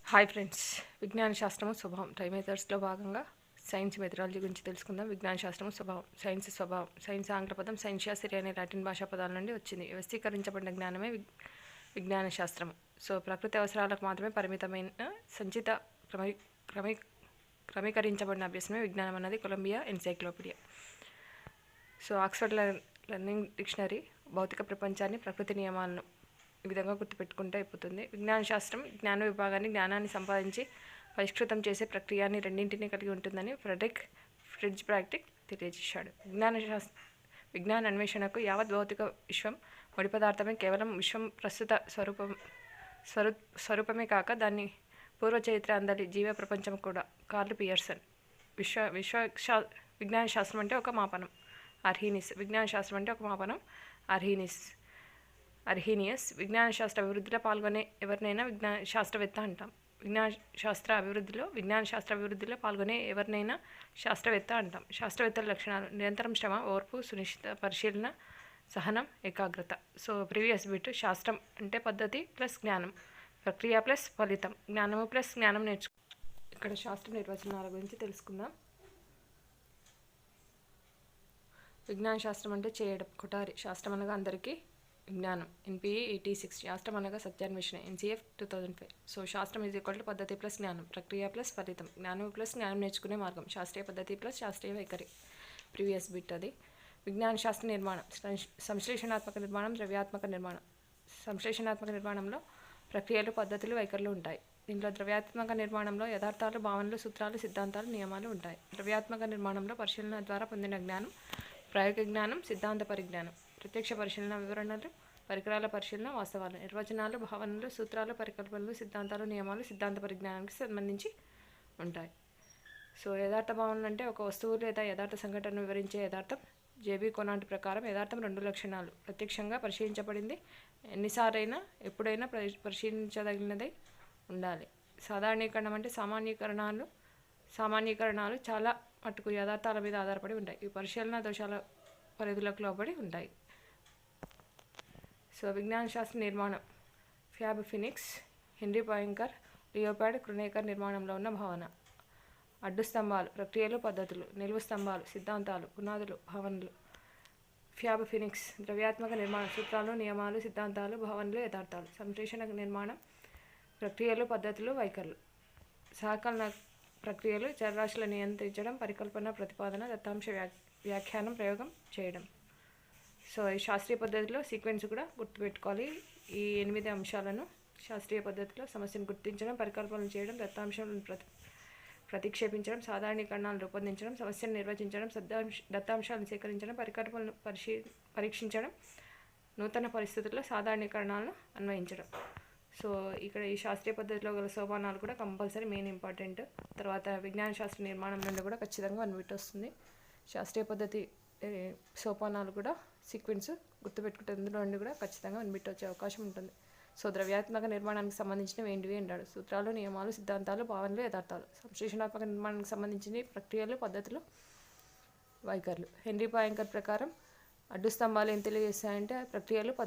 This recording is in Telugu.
హాయ్ ఫ్రెండ్స్, విజ్ఞాన శాస్త్రము స్వభావం టైం మెథడ్స్లో భాగంగా సైన్స్ మెథడాలజీ గురించి తెలుసుకుందాం. విజ్ఞాన శాస్త్రము స్వభావం, సైన్స్ స్వభావం. సైన్స్ ఆంగ్ల పదం సైన్షియా సిరి అనే లాటిన్ భాషా పదాల నుండి వచ్చింది. వ్యవస్థీకరించబడిన జ్ఞానమే విజ్ఞాన శాస్త్రము. సో ప్రకృతి అవసరాలకు మాత్రమే పరిమితమైన సంచిత క్రమీకరించబడిన అభ్యాసమే విజ్ఞానం అన్నది Columbia encyclopedia. So Oxford learning dictionary భౌతిక ప్రపంచాన్ని, ప్రకృతి నియమాలను ఈ విధంగా గుర్తుపెట్టుకుంటే అయిపోతుంది. విజ్ఞాన శాస్త్రం జ్ఞాన విభాగాన్ని, జ్ఞానాన్ని సంపాదించి పరిష్కృతం చేసే ప్రక్రియని రెండింటినీ కలిగి ఉంటుందని ఫ్రిడ్జ్ ప్రాక్టిక్ తెలియజేశాడు. విజ్ఞాన అన్వేషణకు యావత్ భౌతిక విశ్వం ముడి పదార్థమే కేవలం విశ్వం ప్రస్తుత స్వరూపమే కాక దాన్ని పూర్వ చరిత్ర అందరి జీవ ప్రపంచం కూడా. Curl Pearson. విజ్ఞాన శాస్త్రం అంటే ఒక మాపనం. అర్హీనియస్. విజ్ఞాన శాస్త్రం అంటే ఒక మాపనం. అర్హీనియస్. విజ్ఞాన శాస్త్ర అభివృద్ధిలో పాల్గొనే ఎవరినైనా విజ్ఞాన శాస్త్రవేత్త అంటాం. విజ్ఞాన శాస్త్ర అభివృద్ధిలో పాల్గొనే ఎవరినైనా శాస్త్రవేత్త అంటాం. శాస్త్రవేత్తల లక్షణాలు: నిరంతరం శ్రమ, ఓర్పు, సునిశ్చిత పరిశీలన, సహనం, ఏకాగ్రత. So previous bit. శాస్త్రం అంటే పద్ధతి ప్లస్ జ్ఞానం, ప్రక్రియ ప్లస్ ఫలితం, జ్ఞానము ప్లస్ జ్ఞానం నేర్చుకో. ఇక్కడ శాస్త్ర నిర్వచనాల గురించి తెలుసుకుందాం. విజ్ఞాన శాస్త్రం అంటే చేయడం. కొఠారి. శాస్త్రం అనగా అందరికీ విజ్ఞానం. ఎన్పిఏ 86. శాస్త్రం అనగా సత్యాన్వేషణ. ఎన్సిఎఫ్ 2005. సో శాస్త్రం పద్ధతి ప్లస్ జ్ఞానం, ప్రక్రియ ప్లస్ ఫలితం, జ్ఞానం ప్లస్ జ్ఞానం నేర్చుకునే మార్గం, శాస్త్రీయ పద్ధతి ప్లస్ శాస్త్రీయ వైఖరి. ప్రీవియస్ బిట్ అది. విజ్ఞాన శాస్త్ర నిర్మాణం: సంశ్లేషణాత్మక నిర్మాణం, ద్రవ్యాత్మక నిర్మాణం. సంశ్లేషణాత్మక నిర్మాణంలో ప్రక్రియలు, పద్ధతులు, వైఖరులు ఉంటాయి. దీంట్లో ద్రవ్యాత్మక నిర్మాణంలో యథార్థాలు, భావనలు, సూత్రాలు, సిద్ధాంతాలు, నియమాలు ఉంటాయి. ద్రవ్యాత్మక నిర్మాణంలో పరిశీలన ద్వారా పొందిన జ్ఞానం, ప్రయోగ జ్ఞానం, సిద్ధాంత పరిజ్ఞానం, ప్రత్యక్ష పరిశీలన, వివరణలు, పరికరాల పరిశీలన, వాస్తవాలు, నిర్వచనాలు, భావనలు, సూత్రాలు, పరికల్పనలు, సిద్ధాంతాలు, నియమాలు సిద్ధాంత పరిజ్ఞానానికి సంబంధించి ఉంటాయి. సో యథార్థ భావనలు అంటే ఒక వస్తువు లేదా యథార్థ సంఘటనను వివరించే యథార్థం. జేబీ కొనాంట్ ప్రకారం యథార్థం 2 లక్షణాలు: ప్రత్యక్షంగా పరిశీలించబడింది, ఎన్నిసార్లైనా ఎప్పుడైనా పరిశీలించదగినదై ఉండాలి. సాధారణీకరణం అంటే సామాన్యీకరణాలు చాలా మటుకు యథార్థాల మీద ఆధారపడి ఉంటాయి. ఈ పరిశీలన దోషాల పరిధులకు లోబడి ఉంటాయి. సో విజ్ఞాన శాస్త్ర నిర్మాణం: fab Phoenix, henry Poincaré, leopard క్రునేకర్ నిర్మాణంలో ఉన్న భావన. అడ్డు స్తంభాలు: ప్రక్రియలు, పద్ధతులు. నిలువు స్తంభాలు: సిద్ధాంతాలు, పునాదులు, భావనలు. ఫ్యాబ్ ఫినిక్స్: ద్రవ్యాత్మక నిర్మాణం, సూత్రాలు, నియమాలు, సిద్ధాంతాలు, భావనలు, యథార్థాలు. సంశ్లేషణ నిర్మాణం: ప్రక్రియలు, పద్ధతులు, వైఖరులు. సహకలన ప్రక్రియలు: చరరాశులను నియంత్రించడం, పరికల్పన, ప్రతిపాదన, దత్తాంశ వ్యాఖ్యానం, ప్రయోగం చేయడం. సో ఈ శాస్త్రీయ పద్ధతిలో సీక్వెన్స్ కూడా గుర్తుపెట్టుకోవాలి. ఈ 8 అంశాలను శాస్త్రీయ పద్ధతిలో సమస్యను గుర్తించడం, పరికల్పనలు చేయడం, దత్తాంశాలను ప్రతిక్షేపించడం, సాధారణీకరణాలను రూపొందించడం, సమస్యను నిర్వచించడం, దత్తాంశాలను సేకరించడం, పరికల్పనలను పరీక్షించడం, నూతన పరిస్థితుల్లో సాధారణీకరణాలను అన్వయించడం. సో ఇక్కడ ఈ శాస్త్రీయ పద్ధతిలో గల సోపానాలు కూడా కంపల్సరీ మెయిన్ ఇంపార్టెంట్. తర్వాత విజ్ఞాన శాస్త్ర నిర్మాణం నుండి కూడా ఖచ్చితంగా 1 బిట్ వస్తుంది. శాస్త్రీయ పద్ధతి సోపానాలు కూడా సీక్వెన్స్ గుర్తుపెట్టుకుంటే ఇందులో నుండి కూడా ఖచ్చితంగా 1 బిట్ వచ్చే అవకాశం ఉంటుంది. సో ద్రవ్యాత్మక నిర్మాణానికి సంబంధించినవి ఏంటివి అంటాడు: సూత్రాలు, నియమాలు, సిద్ధాంతాలు, భావనలు, యథార్థాలు. సంశ్లేషణాత్మక నిర్మాణానికి సంబంధించిన ప్రక్రియలు, పద్ధతులు, వైఖరులు. హెన్రీ పాయింకర్ ప్రకారం అడ్డు స్తంభాలు ఏం తెలియజేస్తాయంటే ప్రక్రియలు, పద్ధతులు.